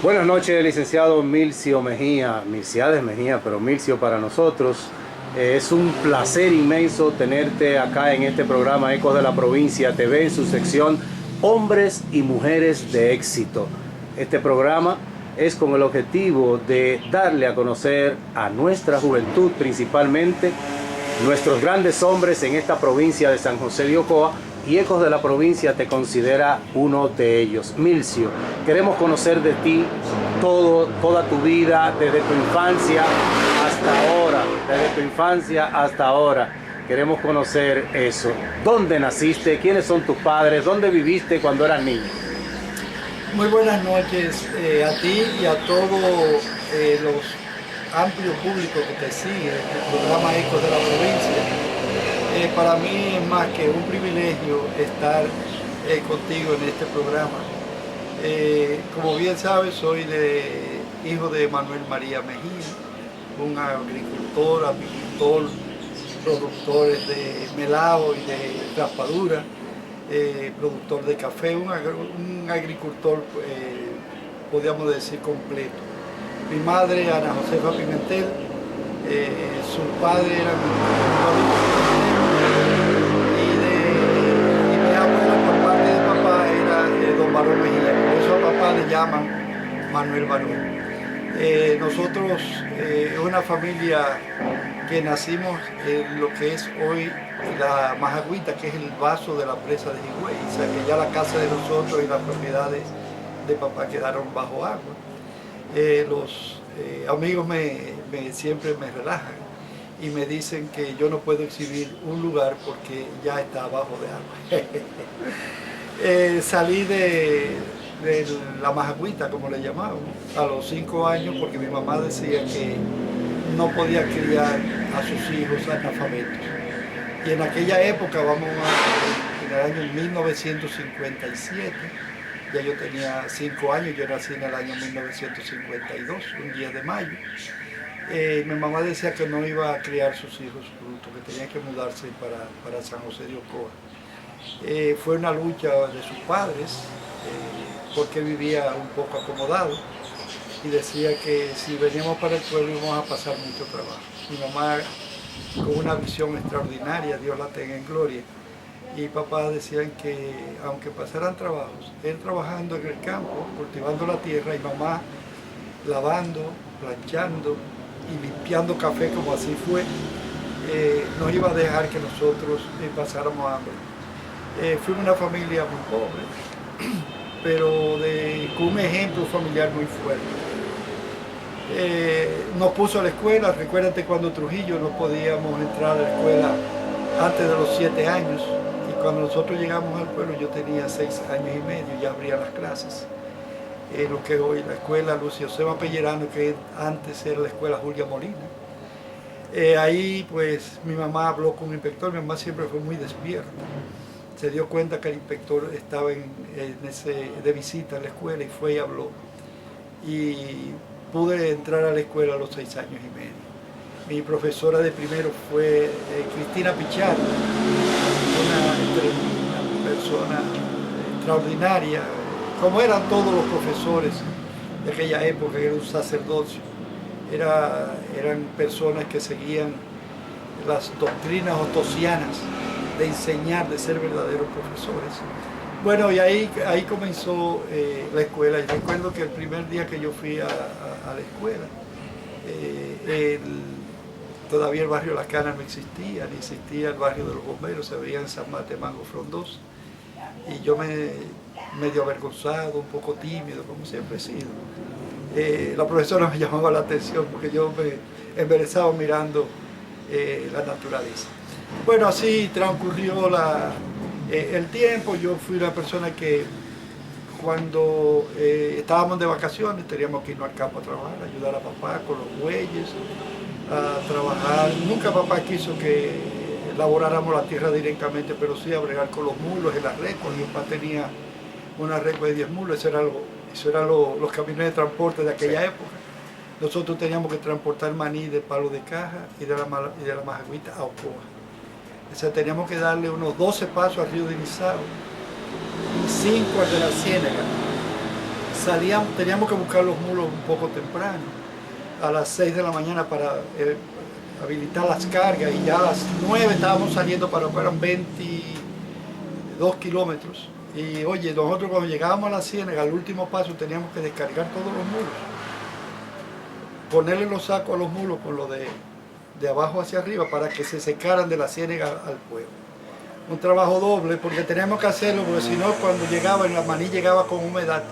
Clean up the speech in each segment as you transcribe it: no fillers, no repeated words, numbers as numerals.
Buenas noches, licenciado Milcio Mejía, Milciades Mejía, pero Milcio para nosotros. Es un placer inmenso tenerte acá en este programa Ecos de la Provincia TV en su sección Hombres y Mujeres de Éxito. Este programa es con el objetivo de darle a conocer a nuestra juventud, principalmente nuestros grandes hombres en esta provincia de San José de Ocoa, y Ecos de la Provincia te considera uno de ellos. Milcio, queremos conocer de ti toda tu vida, desde tu infancia hasta ahora. Queremos conocer eso. ¿Dónde naciste? ¿Quiénes son tus padres? ¿Dónde viviste cuando eras niño? Muy buenas noches a ti y a todos los amplios públicos que te siguen, el programa Ecos de la Provincia. Para mí es más que un privilegio estar contigo en este programa. Como bien sabes, soy hijo de Manuel María Mejía, un agricultor, apicultor, productor de melao y de raspadura, productor de café, un agricultor, podríamos decir, completo. Mi madre, Ana Josefa Pimentel, su padre era Barón Mejía, por eso a papá le llaman Manuel Barón. Nosotros es una familia que nacimos en lo que es hoy la Majagüita, que es el vaso de la presa de Higüey, o sea que ya la casa de nosotros y las propiedades de papá quedaron bajo agua. Los amigos siempre me relajan y me dicen que yo no puedo exhibir un lugar porque ya está abajo de agua. Salí de la Majagüita, como le llamábamos, a los 5 años porque mi mamá decía que no podía criar a sus hijos analfabetos. Y en aquella época, en el año 1957, ya yo tenía 5 años, yo nací en el año 1952, un 10 de mayo. Mi mamá decía que no iba a criar sus hijos brutos, que tenía que mudarse para San José de Ocoa. Fue una lucha de sus padres, porque vivía un poco acomodado y decía que si veníamos para el pueblo íbamos a pasar mucho trabajo. Mi mamá, con una visión extraordinaria, Dios la tenga en gloria, y papá decían que aunque pasaran trabajos, él trabajando en el campo, cultivando la tierra, y mamá lavando, planchando y limpiando café, como así fue, no iba a dejar que nosotros pasáramos hambre. Fuimos una familia muy pobre, pero con un ejemplo familiar muy fuerte. Nos puso a la escuela. Recuérdate cuando Trujillo no podíamos entrar a la escuela antes de los 7 años, y cuando nosotros llegamos al pueblo yo tenía 6 años y medio, ya abrían las clases. Lo que hoy la escuela Lucio Seba Pellerano, que antes era la escuela Julia Molina. Ahí pues mi mamá habló con un inspector. Mi mamá siempre fue muy despierta. Se dio cuenta que el inspector estaba de visita en la escuela y fue y habló. Y pude entrar a la escuela a los 6 años y medio. Mi profesora de primero fue Cristina Pichardo, una persona extraordinaria, como eran todos los profesores de aquella época, era un sacerdocio. Eran personas que seguían las doctrinas otosianas de enseñar, de ser verdaderos profesores. Bueno, y ahí comenzó la escuela. Y recuerdo que el primer día que yo fui a la escuela, todavía el barrio La Cana no existía, ni existía el barrio de los bomberos, se veía en San Matemango Frondoso. Y yo medio avergonzado, un poco tímido, como siempre he sido. La profesora me llamaba la atención porque yo me embelesaba mirando la naturaleza. Bueno, así transcurrió el tiempo. Yo fui una persona que cuando estábamos de vacaciones teníamos que irnos al campo a trabajar, a ayudar a papá con los bueyes, a trabajar. Nunca papá quiso que elaboráramos la tierra directamente, pero sí a bregar con los mulos en las recos. Mi papá tenía una recua de 10 mulos, eso eran los camiones de transporte de aquella época. Nosotros teníamos que transportar maní de Palo de Caja y de la Majagüita a Ocoa. O sea, teníamos que darle unos 12 pasos al río de Nizao y 5 al de la Ciénaga. teníamos que buscar los mulos un poco temprano, a las 6 de la mañana para habilitar las cargas, y ya a las 9 estábamos saliendo para Ocoa, eran 22 kilómetros. Y oye, nosotros cuando llegábamos a la ciénaga, al último paso teníamos que descargar todos los mulos, ponerle los sacos a los mulos con lo de abajo hacia arriba para que se secaran de la ciénaga al pueblo. Un trabajo doble porque teníamos que hacerlo, porque si no, cuando llegaba, el maní llegaba con humedad,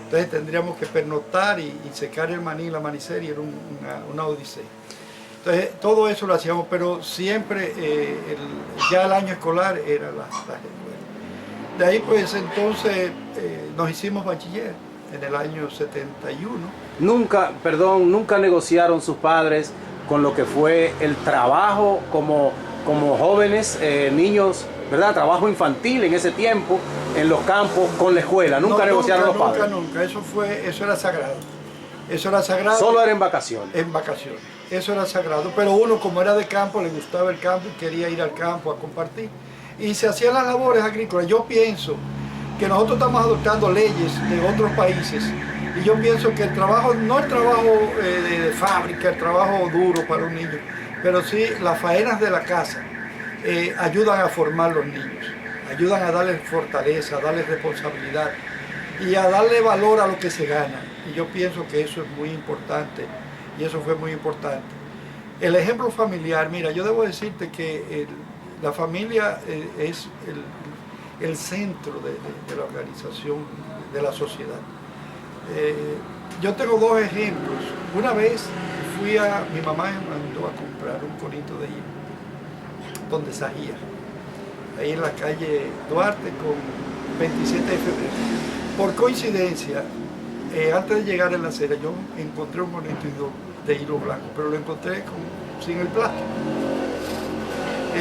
entonces tendríamos que pernoctar y secar el maní, la manicería, era una odisea. Entonces todo eso lo hacíamos, pero siempre ya el año escolar era las escuelas. De ahí pues entonces nos hicimos bachiller en el año 71. Nunca negociaron sus padres con lo que fue el trabajo como jóvenes, niños, ¿verdad? Trabajo infantil en ese tiempo, en los campos, con la escuela. Nunca negociaron los padres. Nunca. Eso era sagrado. Eso era sagrado. Solo era en vacaciones. En vacaciones. Eso era sagrado. Pero uno, como era de campo, le gustaba el campo y quería ir al campo a compartir. Y se hacían las labores agrícolas. Yo pienso que nosotros estamos adoptando leyes de otros países, y yo pienso que el trabajo, no el trabajo de fábrica, el trabajo duro para un niño, pero sí las faenas de la casa ayudan a formar los niños, ayudan a darles fortaleza, a darles responsabilidad y a darle valor a lo que se gana. Y yo pienso que eso es muy importante, y eso fue muy importante. El ejemplo familiar, mira, yo debo decirte que la familia es el centro de la organización, de la sociedad. Yo tengo dos ejemplos. Una vez mi mamá me mandó a comprar un conito de hilo, donde Sajía, ahí en la calle Duarte con 27 de febrero. Por coincidencia, antes de llegar a la acera, yo encontré un conito de hilo blanco, pero lo encontré sin el plástico.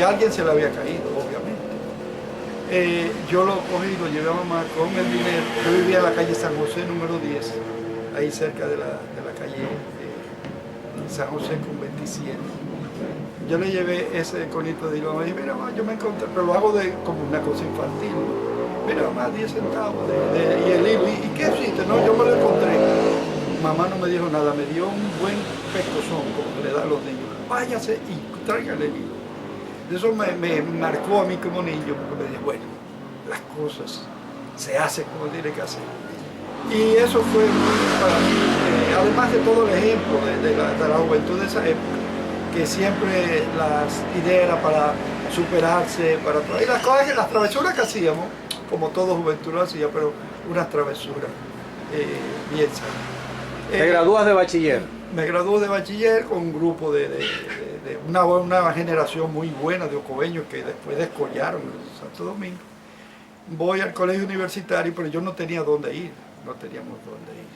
Alguien se le había caído, obviamente. Yo lo cogí, lo llevé a mamá con el dinero. Yo vivía en la calle San José número 10, ahí cerca de la calle San José con 27. Yo le llevé ese conito de hilo a mamá y dije, mira mamá, yo me encontré, pero lo hago como una cosa infantil. Mira mamá, 10 centavos y el hilo. ¿Y qué hiciste? No, yo me lo encontré. Mamá no me dijo nada, me dio un buen pescozón como le da a los niños. Váyase y tráigale el hilo. Eso me marcó a mí como niño, porque me dije, bueno, las cosas se hacen como tiene que hacer. Y eso fue para mí, además de todo el ejemplo de la juventud de esa época, que siempre las ideas eran para superarse, y las travesuras que hacíamos, como todo juventud lo hacía, pero unas travesuras bien sanas. ¿Te gradúas de bachiller? Me gradué de bachiller con un grupo de una generación muy buena de ocobeños que después descollaron en Santo Domingo. Voy al colegio universitario, pero yo no tenía dónde ir, no teníamos dónde ir.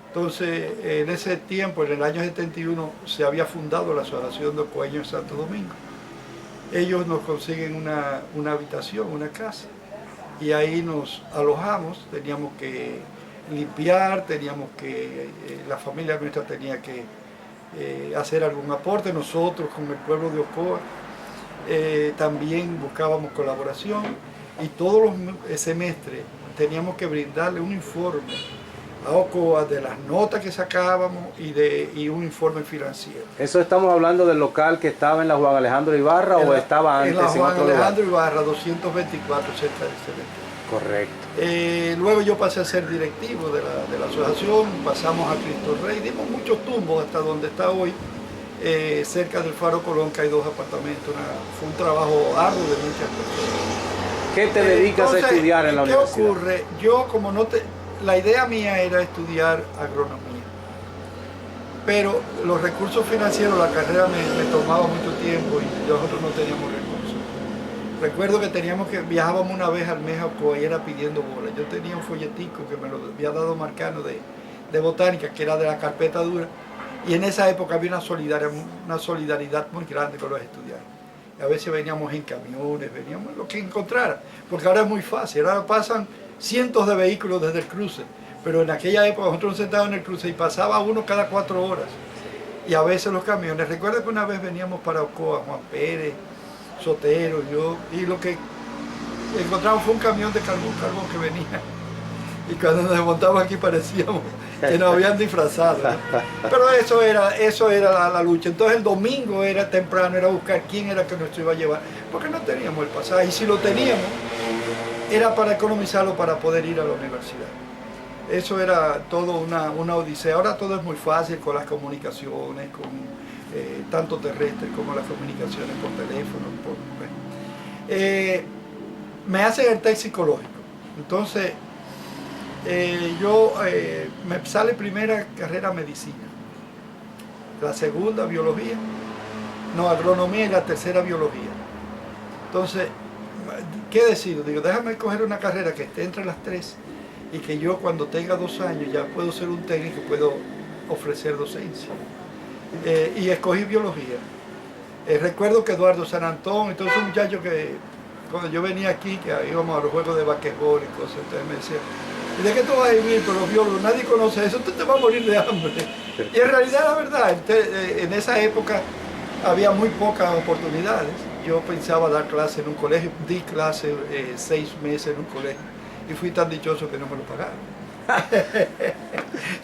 Entonces, en ese tiempo, en el año 71, se había fundado la Asociación de Ocobeños en Santo Domingo. Ellos nos consiguen una habitación, una casa, y ahí nos alojamos. Teníamos que limpiar, la familia nuestra tenía que hacer algún aporte. Nosotros con el pueblo de Ocoa también buscábamos colaboración, y todos los semestres teníamos que brindarle un informe a Ocoa de las notas que sacábamos y un informe financiero. ¿Eso estamos hablando del local que estaba en la Juan Alejandro Ibarra o estaba antes en la Juan Alejandro lugar? Ibarra, 224, cerca de cementerio. Correcto. Luego yo pasé a ser directivo de la asociación, pasamos a Cristo Rey, dimos muchos tumbos hasta donde está hoy, cerca del Faro Colón, que hay 2 apartamentos. Fue un trabajo arduo de muchas personas. ¿Qué te dedicas a estudiar en la universidad? ¿Qué ocurre? Yo la idea mía era estudiar agronomía, pero los recursos financieros, la carrera me tomaba mucho tiempo y nosotros no teníamos recursos. Recuerdo que viajábamos una vez al mes a Ocoa y era pidiendo bolas. Yo tenía un folletico que me lo había dado Marcano de botánica, que era de la carpeta dura, y en esa época había una solidaridad muy grande con los estudiantes. A veces veníamos en camiones, veníamos lo que encontrara, porque ahora es muy fácil, ahora pasan cientos de vehículos desde el cruce, pero en aquella época nosotros nos sentábamos en el cruce y pasaba uno cada 4 horas, y a veces los camiones. Recuerdo que una vez veníamos para Ocoa, Juan Pérez, Sotero, yo, y lo que encontramos fue un camión de carbón que venía y cuando nos desmontamos aquí parecíamos que nos habían disfrazado, ¿no? Pero eso era la lucha. Entonces el domingo era temprano, era buscar quién era que nos iba a llevar, porque no teníamos el pasaje, y si lo teníamos era para economizarlo para poder ir a la universidad. Eso era todo una odisea. Ahora todo es muy fácil con las comunicaciones, con tanto terrestres como las comunicaciones por teléfono. Me hacen el test psicológico. Entonces, me sale primera carrera medicina, la segunda biología, no, agronomía, y la tercera biología. Entonces, ¿qué decido? Digo, déjame coger una carrera que esté entre las tres y que yo cuando tenga 2 años ya puedo ser un técnico, puedo ofrecer docencia. Y escogí biología. Recuerdo que Eduardo San Antón, entonces un muchacho que cuando yo venía aquí, que íbamos a los juegos de basquetbol y cosas, entonces me decía, ¿y de qué tú vas a vivir? Pero los biólogos, nadie conoce eso, tú te vas a morir de hambre. Y en realidad la verdad, en esa época había muy pocas oportunidades. Yo pensaba dar clase en un colegio, di clase 6 meses en un colegio y fui tan dichoso que no me lo pagaron.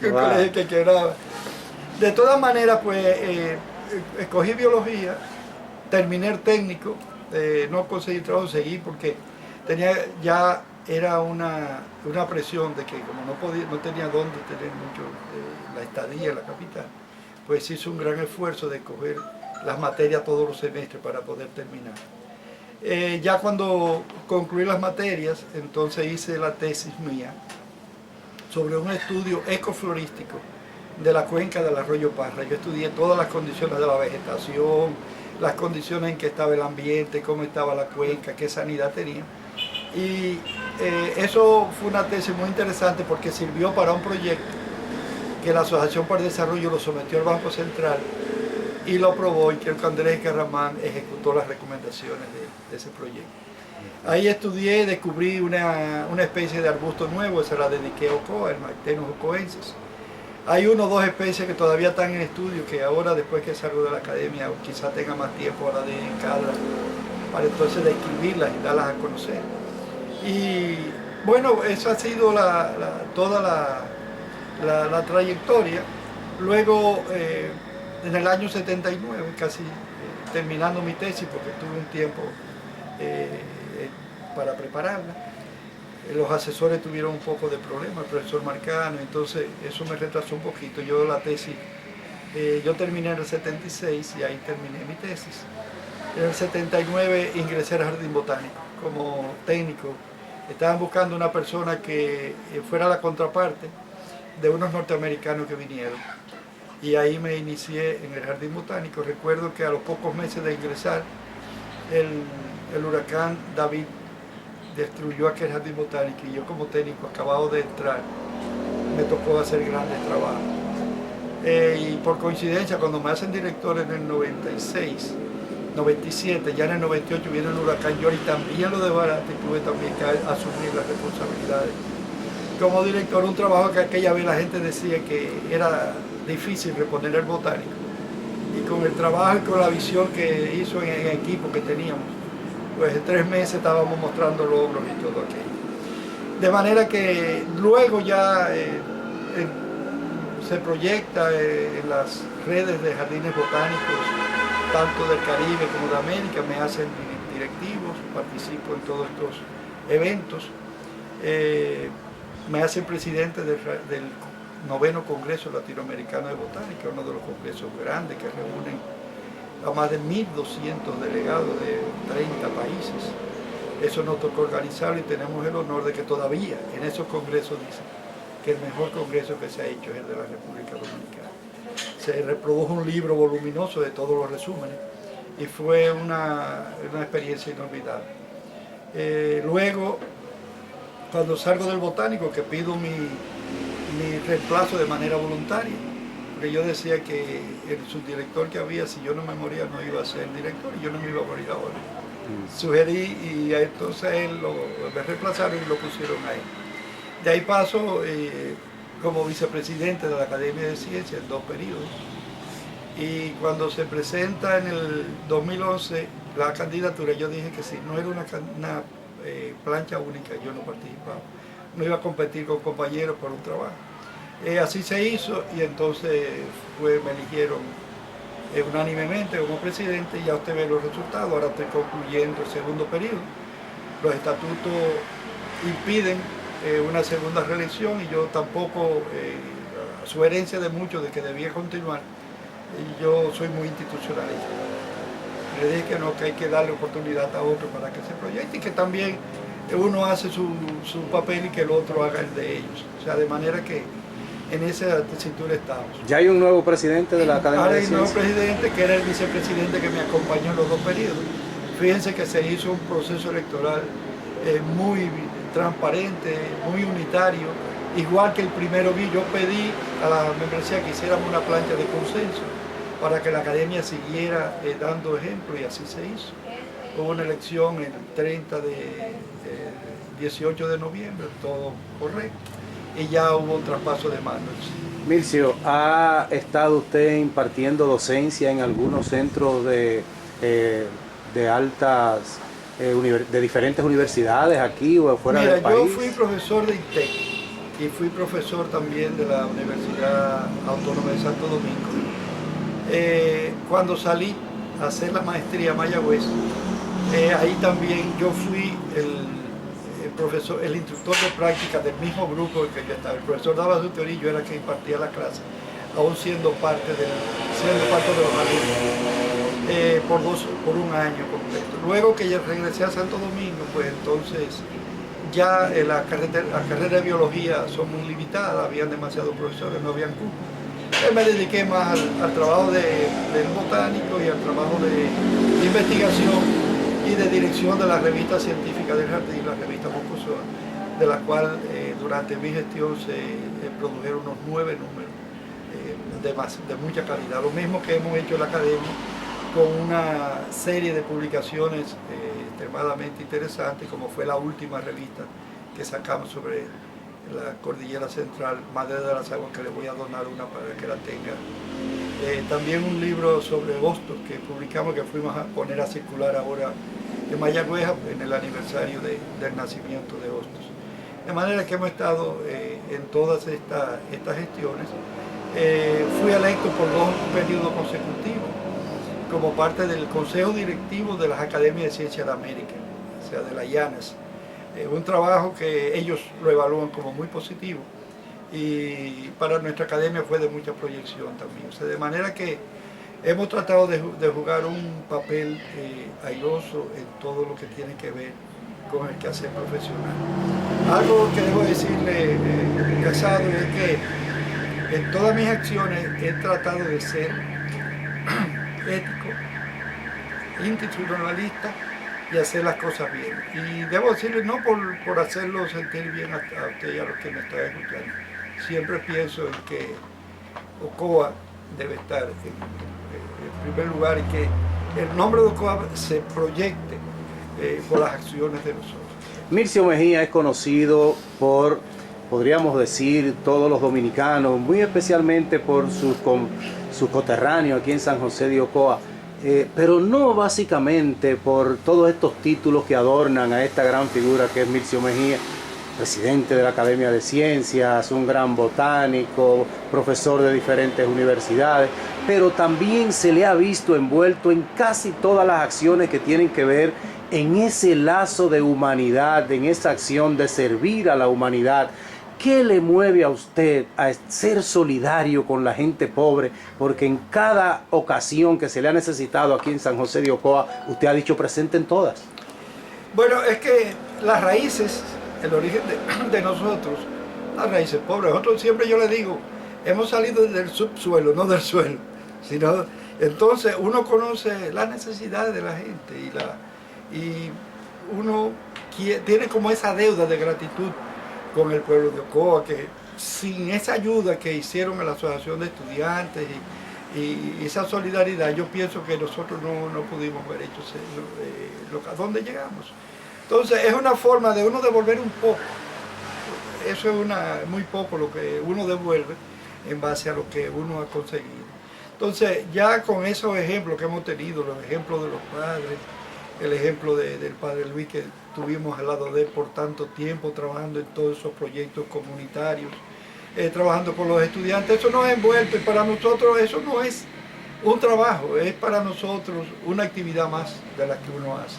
Un colegio que quebraba. De todas maneras, pues escogí biología, terminé el técnico, no conseguí trabajo, seguí porque era una presión de que como no tenía dónde tener mucho la estadía en la capital, pues hice un gran esfuerzo de coger las materias todos los semestres para poder terminar. Ya cuando concluí las materias, entonces hice la tesis mía sobre un estudio ecoflorístico de la cuenca del arroyo Parra. Yo estudié todas las condiciones de la vegetación, las condiciones en que estaba el ambiente, cómo estaba la cuenca, qué sanidad tenía. Y eso fue una tesis muy interesante porque sirvió para un proyecto que la Asociación para el Desarrollo lo sometió al Banco Central y lo aprobó, y creo que Andrés Carramán ejecutó las recomendaciones de ese proyecto. Ahí estudié, descubrí una especie de arbusto nuevo, se la dediqué a Ocoa, el Mactenus ocoensis. Hay 1 o 2 especies que todavía están en estudio, que ahora después que salgo de la academia quizá tenga más tiempo para dedicarlas, para entonces describirlas y darlas a conocer. Y bueno, eso ha sido toda la trayectoria. Luego, en el año 79, casi terminando mi tesis, porque tuve un tiempo para prepararla, los asesores tuvieron un poco de problema, el profesor Marcano, entonces eso me retrasó un poquito. Yo la tesis, yo terminé en el 76 y ahí terminé mi tesis. En el 79 ingresé al Jardín Botánico como técnico. Estaban buscando una persona que fuera la contraparte de unos norteamericanos que vinieron. Y ahí me inicié en el Jardín Botánico. Recuerdo que a los pocos meses de ingresar, el huracán David destruyó aquel Jardín Botánico y yo como técnico acabado de entrar me tocó hacer grandes trabajos. Y por coincidencia, cuando me hacen director en el 96, 97, ya en el 98 viene el huracán Yori, también lo desbarata y tuve también que asumir las responsabilidades. Como director, un trabajo que aquella vez la gente decía que era difícil reponer el botánico. Y con el trabajo y con la visión que hizo en equipo que teníamos, pues en 3 meses estábamos mostrando logros y todo aquello. De manera que luego ya se proyecta en las redes de jardines botánicos, tanto del Caribe como de América, me hacen directivos, participo en todos estos eventos, me hacen presidente del 9º Congreso Latinoamericano de Botánica, uno de los congresos grandes que reúnen a más de 1.200 delegados de 30 países. Eso nos tocó organizarlo y tenemos el honor de que todavía en esos congresos dicen que el mejor congreso que se ha hecho es el de la República Dominicana. Se reprodujo un libro voluminoso de todos los resúmenes y fue una experiencia inolvidable. Luego, cuando salgo del botánico, que pido mi reemplazo de manera voluntaria, porque yo decía que el subdirector que había, si yo no me moría, no iba a ser director y yo no me iba a morir ahora. Sugerí y entonces él me reemplazaron y lo pusieron ahí. De ahí paso como vicepresidente de la Academia de Ciencias en 2 periodos. Y cuando se presenta en el 2011 la candidatura, yo dije que si no era una plancha única, yo no participaba. no iba a competir con compañeros por un trabajo. Así se hizo y entonces me eligieron unánimemente como presidente y ya usted ve los resultados. Ahora estoy concluyendo el segundo periodo. Los estatutos impiden una segunda reelección y yo tampoco, a sugerencia de muchos de que debía continuar, y yo soy muy institucionalista. Le dije que no, que hay que darle oportunidad a otro para que se proyecte y que también uno hace su papel y que el otro haga el de ellos. O sea, de manera que en esa tesitura estamos. ¿Ya hay un nuevo presidente de la Academia de Ciencias? Ahora hay un nuevo presidente que era el vicepresidente que me acompañó en los dos periodos. Fíjense que se hizo un proceso electoral muy transparente, muy unitario, igual que el primero vi. Yo pedí a la membresía que hiciéramos una plancha de consenso para que la academia siguiera dando ejemplo y así se hizo. Hubo una elección el 18 de noviembre, todo correcto, y ya hubo un traspaso de manos. Milcio, ¿ha estado usted impartiendo docencia en algunos centros de altas, de diferentes universidades aquí o fuera del país? Yo fui profesor de ITEC y fui profesor también de la Universidad Autónoma de Santo Domingo. Cuando salí a hacer la maestría en Mayagüez, ahí también yo fui el instructor de práctica del mismo grupo en que yo estaba. El profesor daba su teoría y yo era el que impartía la clase, aún siendo parte de los alumnos, por un año completo. Luego que ya regresé a Santo Domingo, pues entonces ya la carrera de biología son muy limitadas, habían demasiados profesores, no habían cupos. Me dediqué más al trabajo del botánico y al trabajo de investigación y de dirección de la revista científica del jardín, la revista Mocosua, de la cual durante mi gestión se produjeron unos 9 números de mucha calidad. Lo mismo que hemos hecho en la academia con una serie de publicaciones extremadamente interesantes, como fue la última revista que sacamos sobre la cordillera central, Madre de las Aguas, que le voy a donar una para que la tenga. También un libro sobre hostos que publicamos, que fuimos a poner a circular ahora en Mayagüez en el aniversario del nacimiento de Hostos. De manera que hemos estado en todas estas gestiones. Fui electo por 2 periodos consecutivos como parte del Consejo Directivo de las Academias de Ciencias de América, o sea, de la IANAS. Un trabajo que ellos lo evalúan como muy positivo y para nuestra academia fue de mucha proyección también. O sea, de manera que hemos tratado de jugar un papel airoso en todo lo que tiene que ver con el quehacer profesional. Algo que debo decirle, Casado, es que en todas mis acciones he tratado de ser ético, institucionalista y hacer las cosas bien. Y debo decirle, no por hacerlo sentir bien a usted y a los que me están escuchando. Siempre pienso en que OCOA debe estar en primer lugar y que el nombre de OCOA se proyecte por las acciones de nosotros. Milcio Mejía es conocido por, podríamos decir, todos los dominicanos, muy especialmente por sus coterráneos aquí en San José de Ocoa. Pero no básicamente por todos estos títulos que adornan a esta gran figura que es Milcio Mejía, presidente de la Academia de Ciencias, un gran botánico, profesor de diferentes universidades, pero también se le ha visto envuelto en casi todas las acciones que tienen que ver en ese lazo de humanidad, en esa acción de servir a la humanidad. ¿Qué le mueve a usted a ser solidario con la gente pobre? Porque en cada ocasión que se le ha necesitado aquí en San José de Ocoa, usted ha dicho presente en todas. Bueno, es que las raíces, el origen de nosotros, las raíces pobres, nosotros siempre yo le digo, hemos salido del subsuelo, no del suelo, sino entonces uno conoce las necesidades de la gente y uno tiene como esa deuda de gratitud con el pueblo de Ocoa, que sin esa ayuda que hicieron a la Asociación de Estudiantes y esa solidaridad, yo pienso que nosotros no pudimos haber hecho a dónde llegamos. Entonces es una forma de uno devolver un poco, eso es muy poco lo que uno devuelve en base a lo que uno ha conseguido. Entonces ya con esos ejemplos que hemos tenido, los ejemplos de los padres, el ejemplo del padre Luis, que tuvimos al lado de él por tanto tiempo trabajando en todos esos proyectos comunitarios, trabajando con los estudiantes. Eso nos ha envuelto y para nosotros eso no es un trabajo, es para nosotros una actividad más de la que uno hace.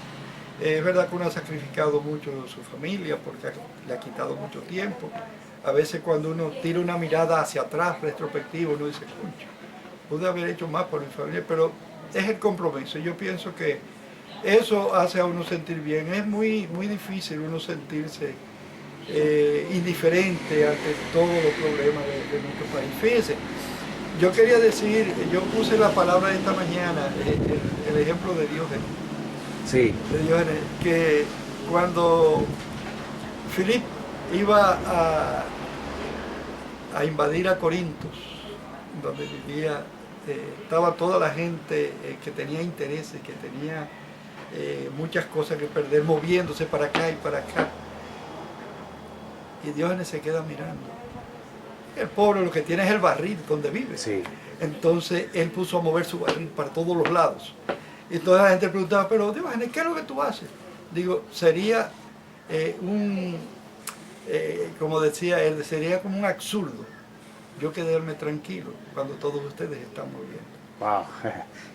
Es verdad que uno ha sacrificado mucho su familia porque le ha quitado mucho tiempo. A veces cuando uno tira una mirada hacia atrás, retrospectiva, uno dice, concho, pude haber hecho más por mi familia, pero es el compromiso. Yo pienso que eso hace a uno sentir bien. Es muy difícil uno sentirse indiferente ante todos los problemas de nuestro país. Fíjense, yo quería decir, yo puse la palabra esta mañana, el ejemplo de Diógenes. Sí. De Diógenes, que cuando Filipo iba a invadir a Corintos, donde vivía, estaba toda la gente que tenía intereses, que tenía muchas cosas que perder, moviéndose para acá y para acá. Y Diógenes se queda mirando. El pobre lo que tiene es el barril donde vive. Sí. Entonces él puso a mover su barril para todos los lados. Y toda la gente preguntaba, pero Diógenes, ¿qué es lo que tú haces? Digo, sería como decía él, sería como un absurdo yo quedarme tranquilo cuando todos ustedes están moviendo. Wow,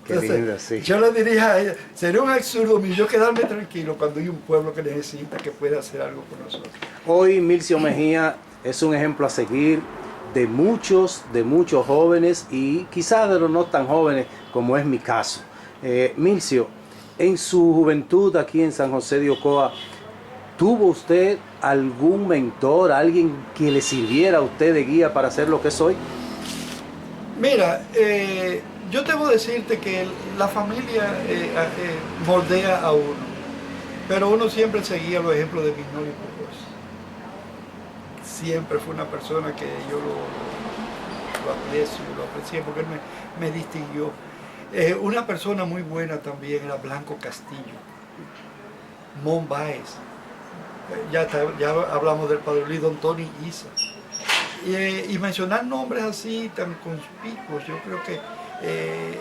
qué Entonces, lindo, sí. yo le diría a ella, sería un absurdo yo quedarme tranquilo cuando hay un pueblo que necesita que pueda hacer algo por nosotros. Hoy Milcio Mejía es un ejemplo a seguir de muchos jóvenes y quizás de los no tan jóvenes como es mi caso. Milcio, en su juventud aquí en San José de Ocoa, ¿tuvo usted algún mentor, alguien que le sirviera a usted de guía para ser lo que soy? Mira, yo debo decirte que la familia moldea a uno, pero uno siempre seguía los ejemplos de Vignorio Pujols. Siempre fue una persona que yo lo aprecié porque él me distinguió. Una persona muy buena también era Blanco Castillo, Mon Báez, ya hablamos del padre Luis, don Tony Isa. Y mencionar nombres así tan conspicuos, yo creo que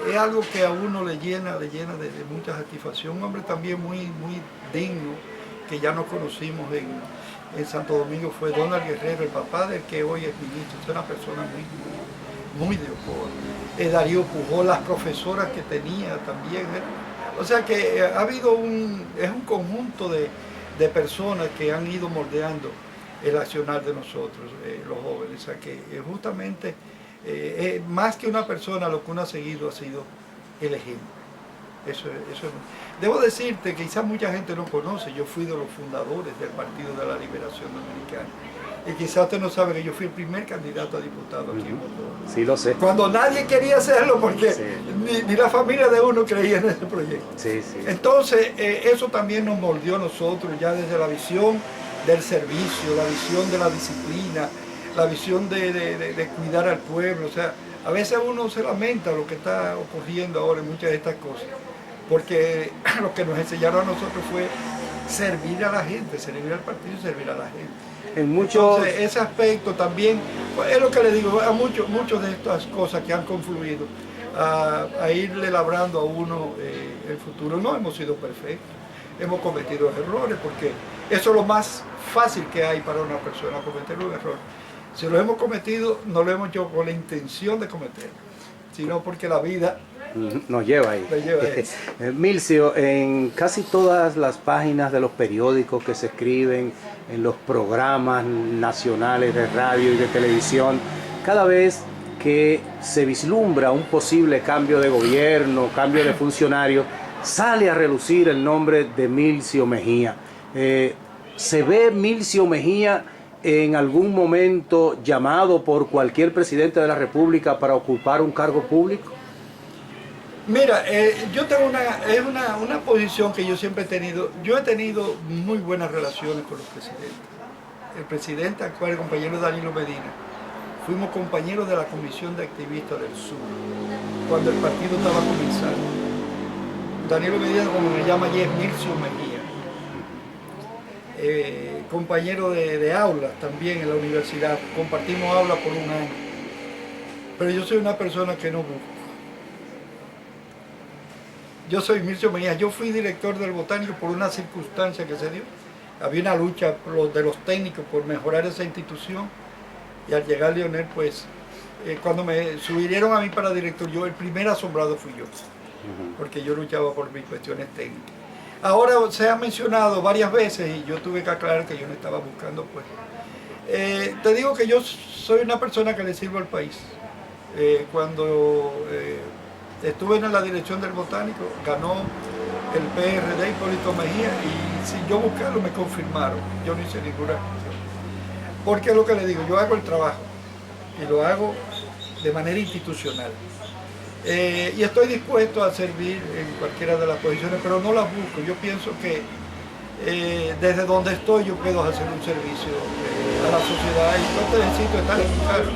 es algo que a uno le llena de mucha satisfacción. Un hombre también muy digno, que ya nos conocimos en Santo Domingo, fue Donald Guerrero, el papá del que hoy es ministro. Es una persona muy de Ocoa. Darío Pujol, las profesoras que tenía también. O sea que ha habido es un conjunto de personas que han ido moldeando el accionar de nosotros, los jóvenes. O sea que justamente, más que una persona, lo que uno ha seguido ha sido el ejemplo. Eso debo decirte que quizás mucha gente no conoce, yo fui de los fundadores del Partido de la Liberación Dominicana. Y quizás usted no sabe que yo fui el primer candidato a diputado aquí en Moldova. Sí, lo sé. Cuando nadie quería hacerlo porque sí, ni la familia de uno creía en ese proyecto. Sí, sí. Entonces, eso también nos moldeó a nosotros ya desde la visión del servicio, la visión de la disciplina, la visión de cuidar al pueblo. O sea, a veces uno se lamenta lo que está ocurriendo ahora en muchas de estas cosas, porque lo que nos enseñaron a nosotros fue servir a la gente, servir al partido y servir a la gente. Entonces, ese aspecto también, pues, es lo que le digo, a muchos de estas cosas que han confluido a irle labrando a uno el futuro. No hemos sido perfectos, hemos cometido errores, porque eso es lo más fácil que hay para una persona, cometer un error. Si lo hemos cometido, no lo hemos hecho con la intención de cometerlo, sino porque la vida nos lleva ahí. Milcio, en casi todas las páginas de los periódicos que se escriben, en los programas nacionales de radio y de televisión, cada vez que se vislumbra un posible cambio de gobierno, cambio de funcionario, sale a relucir el nombre de Milcio Mejía. ¿Se ve Milcio Mejía en algún momento llamado por cualquier presidente de la República para ocupar un cargo público? Mira, yo tengo una posición que yo siempre he tenido. Yo he tenido muy buenas relaciones con los presidentes. El presidente actual, el compañero Danilo Medina, fuimos compañeros de la Comisión de Activistas del Sur, cuando el partido estaba comenzando. Danilo Medina, como me llama allí, es Milcio Mejía. Compañero de aulas también en la universidad, compartimos aulas por un año. Pero yo soy una persona que no busco. Yo soy Milcio Mejía, yo fui director del Botánico por una circunstancia que se dio. Había una lucha de los técnicos por mejorar esa institución y al llegar Leonel, pues cuando me subieron a mí para director, el primer asombrado fui yo, porque yo luchaba por mis cuestiones técnicas. Ahora se ha mencionado varias veces y yo tuve que aclarar que yo no estaba buscando pues. Te digo que yo soy una persona que le sirvo al país. Cuando estuve en la dirección del Botánico, ganó el PRD Hipólito Mejía y sin yo buscarlo me confirmaron. Yo no hice ninguna acción. Porque es lo que le digo, yo hago el trabajo y lo hago de manera institucional. Y estoy dispuesto a servir en cualquiera de las posiciones, pero no las busco. Yo pienso que desde donde estoy yo puedo hacer un servicio a la sociedad y no necesito estar en mi cargo.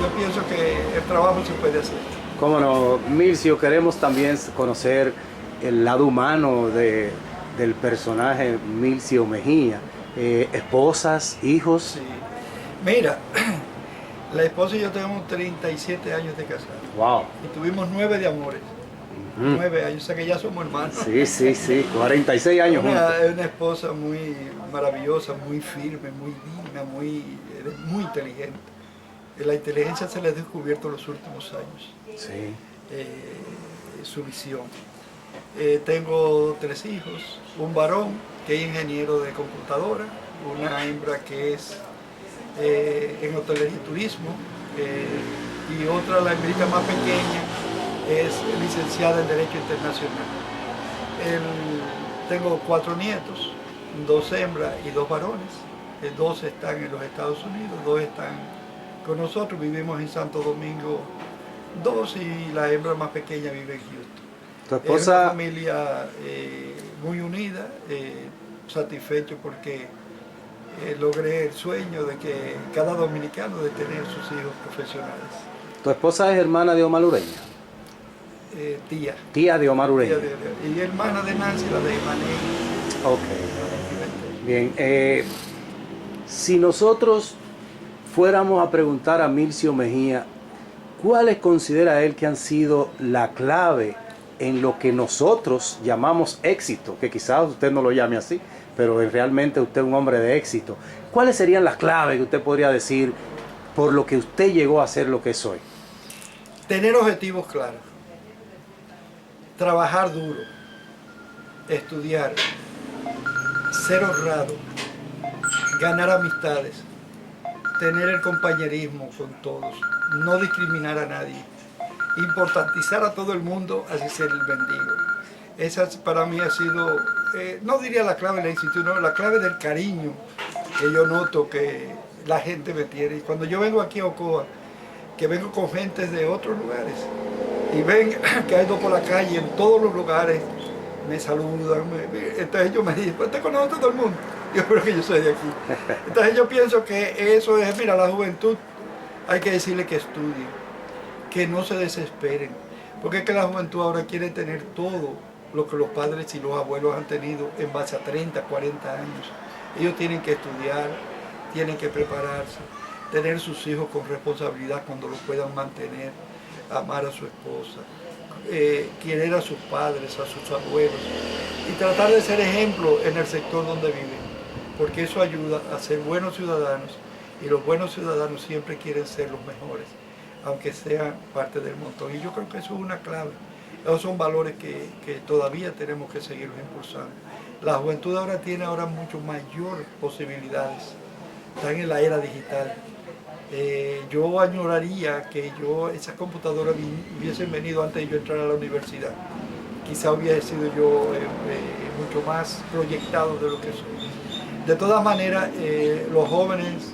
Yo pienso que el trabajo se puede hacer. Cómo no, Milcio, queremos también conocer el lado humano del personaje Milcio Mejía. Esposas, hijos. Sí. Mira, la esposa y yo tenemos 37 años de casados. Wow. Y tuvimos 9 de amores. 9 años, o sea que ya somos hermanos. Sí, 46 años juntos. Es una esposa muy maravillosa, muy firme, muy digna, muy inteligente. La inteligencia se le ha descubierto en los últimos años. Sí. Su visión. Tengo 3 hijos, un varón que es ingeniero de computadora, una hembra que es en hotelería y turismo, y otra, la hembrita más pequeña, es licenciada en Derecho Internacional. Tengo 4 nietos, 2 hembras y 2 varones. 2 están en los Estados Unidos, 2 están con nosotros, vivimos en Santo Domingo 2 y la hembra más pequeña vive en Houston. ¿Tu esposa? Es una familia muy unida, satisfecho porque logré el sueño de que cada dominicano de tener sus hijos profesionales. ¿Tu esposa es hermana de Omar Ureña? Tía. Tía de Omar Ureña. Y hermana de Nancy, la de Mané. Ok. Bien. Si nosotros fuéramos a preguntar a Milcio Mejía, ¿cuáles considera él que han sido la clave en lo que nosotros llamamos éxito? Que quizás usted no lo llame así, pero realmente usted es un hombre de éxito. ¿Cuáles serían las claves que usted podría decir por lo que usted llegó a ser lo que es hoy? Tener objetivos claros. Trabajar duro. Estudiar. Ser honrado. Ganar amistades. Tener el compañerismo con todos. No discriminar a nadie. Importantizar a todo el mundo, así ser el mendigo. Esa para mí ha sido, no diría la clave del éxito, no, la clave del cariño que yo noto que la gente me tiene. Y cuando yo vengo aquí a Ocoa, que vengo con gente de otros lugares, y ven que hay 2 por la calle, en todos los lugares, me saludan, entonces ellos me dicen, pues te conoce todo el mundo. Yo creo que yo soy de aquí. Entonces yo pienso que eso es, mira, la juventud, hay que decirle que estudien, que no se desesperen, porque es que la juventud ahora quiere tener todo lo que los padres y los abuelos han tenido en base a 30, 40 años. Ellos tienen que estudiar, tienen que prepararse, tener sus hijos con responsabilidad cuando los puedan mantener, amar a su esposa, querer a sus padres, a sus abuelos y tratar de ser ejemplo en el sector donde viven, porque eso ayuda a ser buenos ciudadanos y los buenos ciudadanos siempre quieren ser los mejores, aunque sean parte del montón. Y yo creo que eso es una clave. Esos son valores que todavía tenemos que seguirlos impulsando. La juventud ahora tiene mucho mayor posibilidades. Están en la era digital. Yo añoraría que esas computadoras hubiesen venido antes de yo entrar a la universidad. Quizá hubiese sido yo mucho más proyectado de lo que soy. De todas maneras, los jóvenes,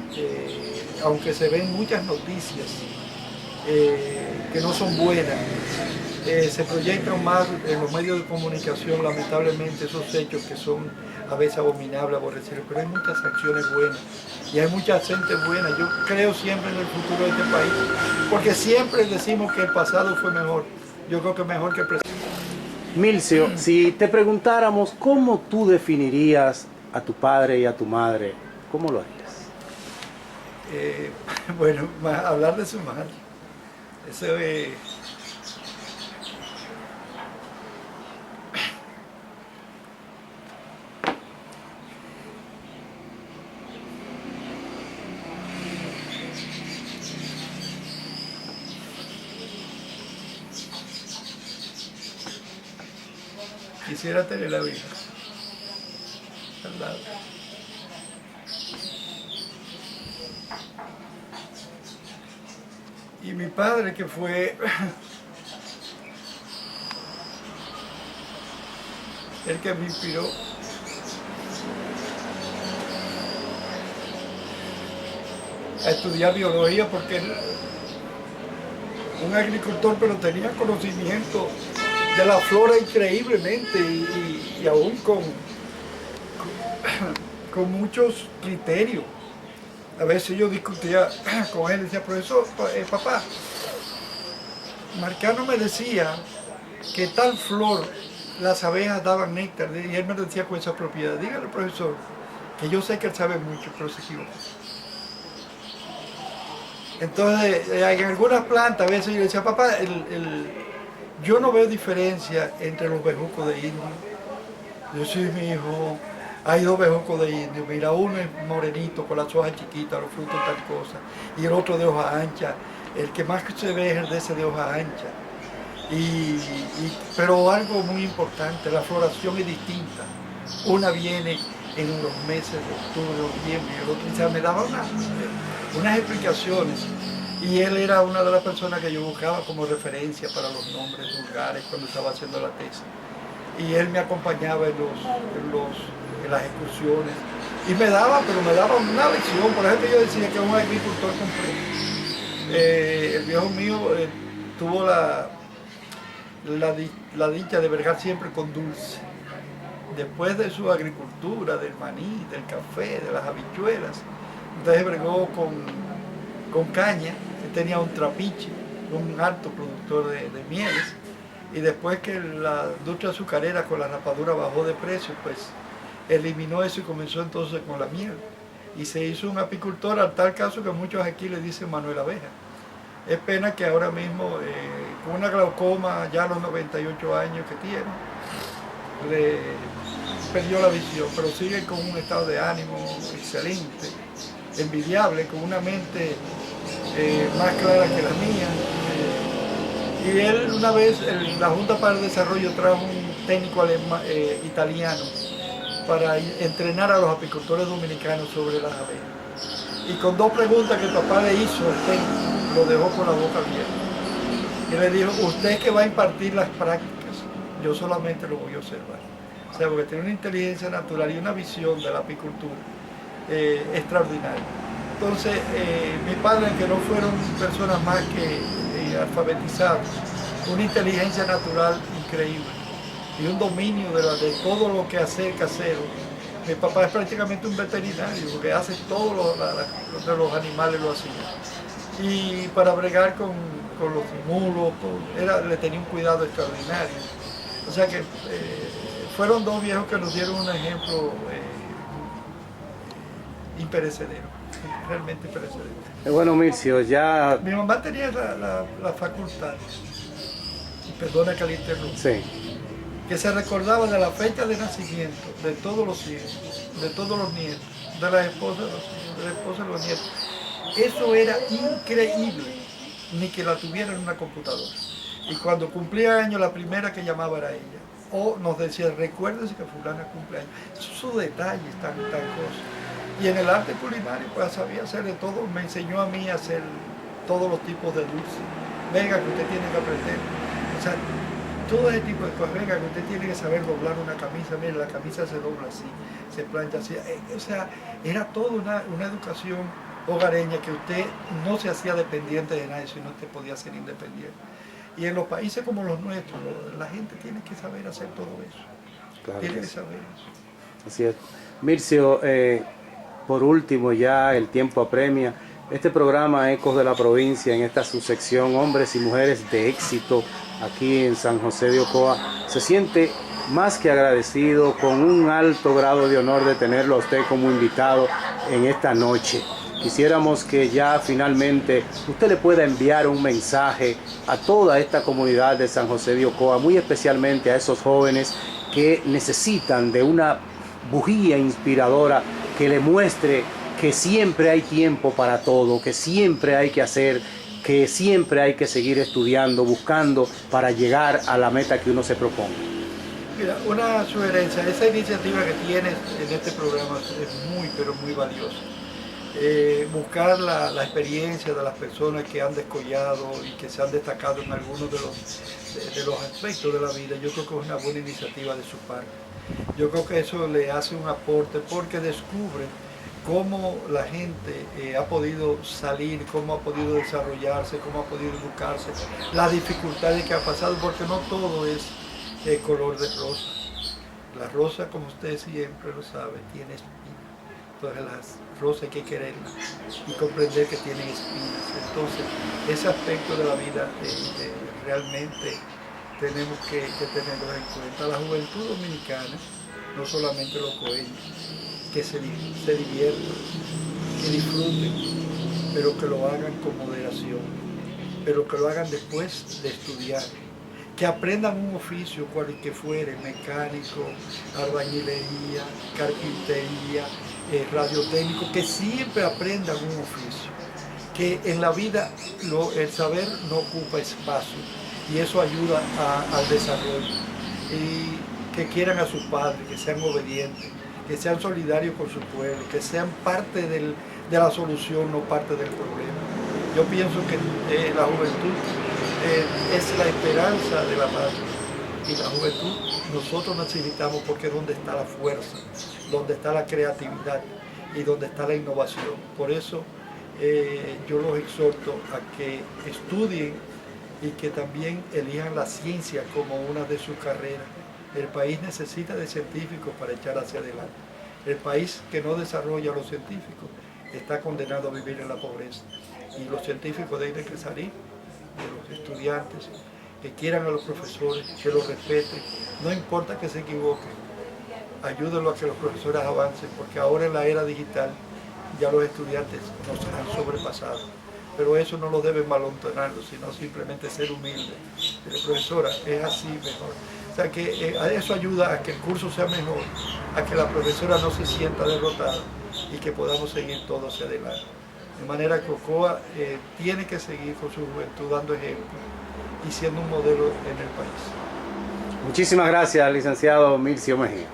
aunque se ven muchas noticias que no son buenas, se proyectan más en los medios de comunicación, lamentablemente, esos hechos que son a veces abominables, aborrecibles, pero hay muchas acciones buenas y hay mucha gente buena. Yo creo siempre en el futuro de este país, porque siempre decimos que el pasado fue mejor. Yo creo que mejor que el presente. Milcio, si te preguntáramos cómo tú definirías a tu padre y a tu madre, ¿cómo lo harías? Bueno, hablar de su madre. Eso Quisiera tener la vida al lado. Y mi padre, que fue el que me inspiró, a estudiar biología, porque él, un agricultor, pero tenía conocimiento de la flora increíblemente y aún con muchos criterios. A veces yo discutía con él y decía, profesor, papá, Marcano me decía que tal flor las abejas daban néctar, y él me decía con esa propiedad. Dígale, profesor, que yo sé que él sabe mucho, pero se equivoca. Entonces, en algunas plantas, a veces yo le decía, papá, yo no veo diferencia entre los bejucos de indio. Yo sí, mi hijo, hay dos bejucos de indio. Mira, uno es morenito, con las hojas chiquitas, los frutos tal cosa, y el otro de hoja ancha. El que más se ve es el de ese de hoja ancha. Pero algo muy importante, la floración es distinta. Una viene en los meses de octubre, noviembre, y el otro, o sea, me daba unas explicaciones. Y él era una de las personas que yo buscaba como referencia para los nombres vulgares cuando estaba haciendo la tesis. Y él me acompañaba en las excursiones. Y me daba, pero me daba una lección. Por ejemplo, yo decía que un agricultor completo. El viejo mío tuvo la dicha de bregar siempre con dulce. Después de su agricultura, del maní, del café, de las habichuelas, entonces bregó con caña. Él tenía un trapiche, un alto productor de mieles, y después que la industria azucarera con la rapadura bajó de precio, pues eliminó eso y comenzó entonces con la miel. Y se hizo un apicultor, al tal caso que muchos aquí le dicen Manuel Abeja. Es pena que ahora mismo, con una glaucoma ya a los 98 años que tiene, perdió la visión, pero sigue con un estado de ánimo excelente, envidiable, con una mente más clara que la mía. Y él una vez, la Junta para el Desarrollo trajo un técnico italiano para entrenar a los apicultores dominicanos sobre las abejas. Y con dos preguntas que el papá le hizo al técnico, lo dejó con la boca abierta. Y le dijo, usted es que va a impartir las prácticas, yo solamente lo voy a observar. O sea, porque tiene una inteligencia natural y una visión de la apicultura extraordinaria. Entonces, mi padre, que no fueron personas más que alfabetizados, una inteligencia natural increíble y un dominio de todo lo que hacer casero. Mi papá es prácticamente un veterinario, porque hace todo lo de los animales lo hacía. Y para bregar con los mulos, le tenía un cuidado extraordinario. O sea que fueron dos viejos que nos dieron un ejemplo imperecedero, realmente imperecedero. Bueno, Mircea, ya... Mi mamá tenía la facultad, y perdona que le interrumpa, Sí. que se recordaba de la fecha de nacimiento de todos los hijos, de todos los nietos, de las esposas de los hijos, de la esposa de los nietos. Eso era increíble, ni que la tuviera en una computadora. Y cuando cumplía años, la primera que llamaba era ella. O nos decía, recuérdese que fulana cumple años. Esos son detalles, tan cosas. Y en el arte culinario, pues sabía hacer de todo. Me enseñó a mí a hacer todos los tipos de dulces. Venga, que usted tiene que aprender. O sea, todo ese tipo de cosas. Venga, que usted tiene que saber doblar una camisa. Mire, la camisa se dobla así, se plancha así. O sea, era toda una educación hogareña que usted no se hacía dependiente de nadie, sino usted podía ser independiente. Y en los países como los nuestros, la gente tiene que saber hacer todo eso. Claro tiene que que sí. saber eso. Así es. Mircea, por último, ya el tiempo apremia. Este programa Ecos de la Provincia, en esta subsección Hombres y Mujeres de Éxito, aquí en San José de Ocoa, se siente más que agradecido, con un alto grado de honor de tenerlo a usted como invitado en esta noche. Quisiéramos que ya finalmente usted le pueda enviar un mensaje a toda esta comunidad de San José de Ocoa, muy especialmente a esos jóvenes que necesitan de una bujía inspiradora que le muestre que siempre hay tiempo para todo, que siempre hay que hacer, que siempre hay que seguir estudiando, buscando para llegar a la meta que uno se proponga. Mira, una sugerencia, esa iniciativa que tienes en este programa es muy, pero muy valiosa. Buscar la experiencia de las personas que han descollado y que se han destacado en algunos de los aspectos de la vida, yo creo que es una buena iniciativa de su parte. Yo creo que eso le hace un aporte porque descubre cómo la gente ha podido salir, cómo ha podido desarrollarse, cómo ha podido educarse, las dificultades que ha pasado, porque no todo es color de rosa. La rosa, como usted siempre lo sabe, tiene espinas. Entonces las rosas hay que quererlas y comprender que tienen espinas. Entonces ese aspecto de la vida realmente tenemos que tenerlo en cuenta. La juventud dominicana, no solamente los coeños, que se diviertan, que disfruten, pero que lo hagan con moderación, pero que lo hagan después de estudiar, que aprendan un oficio cual que fuere, mecánico, albañilería, carpintería, radiotécnico, que siempre aprendan un oficio, que en la vida el saber no ocupa espacio y eso ayuda al desarrollo, y que quieran a sus padres, que sean obedientes, que sean solidarios con su pueblo, que sean parte de la solución, no parte del problema. Yo pienso que la juventud es la esperanza de la patria, y la juventud nosotros necesitamos porque es donde está la fuerza, donde está la creatividad y donde está la innovación. Por eso yo los exhorto a que estudien y que también elijan la ciencia como una de sus carreras. El país necesita de científicos para echar hacia adelante. El país que no desarrolla a los científicos está condenado a vivir en la pobreza. Y los científicos deben que salir de los estudiantes, que quieran a los profesores, que los respeten. No importa que se equivoquen, ayúdenlo a que los profesores avancen, porque ahora en la era digital ya los estudiantes nos han sobrepasado. Pero eso no lo deben malontonarlo, sino simplemente ser humildes. Pero profesora, es así mejor. O sea que eso ayuda a que el curso sea mejor, a que la profesora no se sienta derrotada y que podamos seguir todos hacia adelante. De manera que Ocoa tiene que seguir con su juventud dando ejemplo y siendo un modelo en el país. Muchísimas gracias, licenciado Milcio Mejía.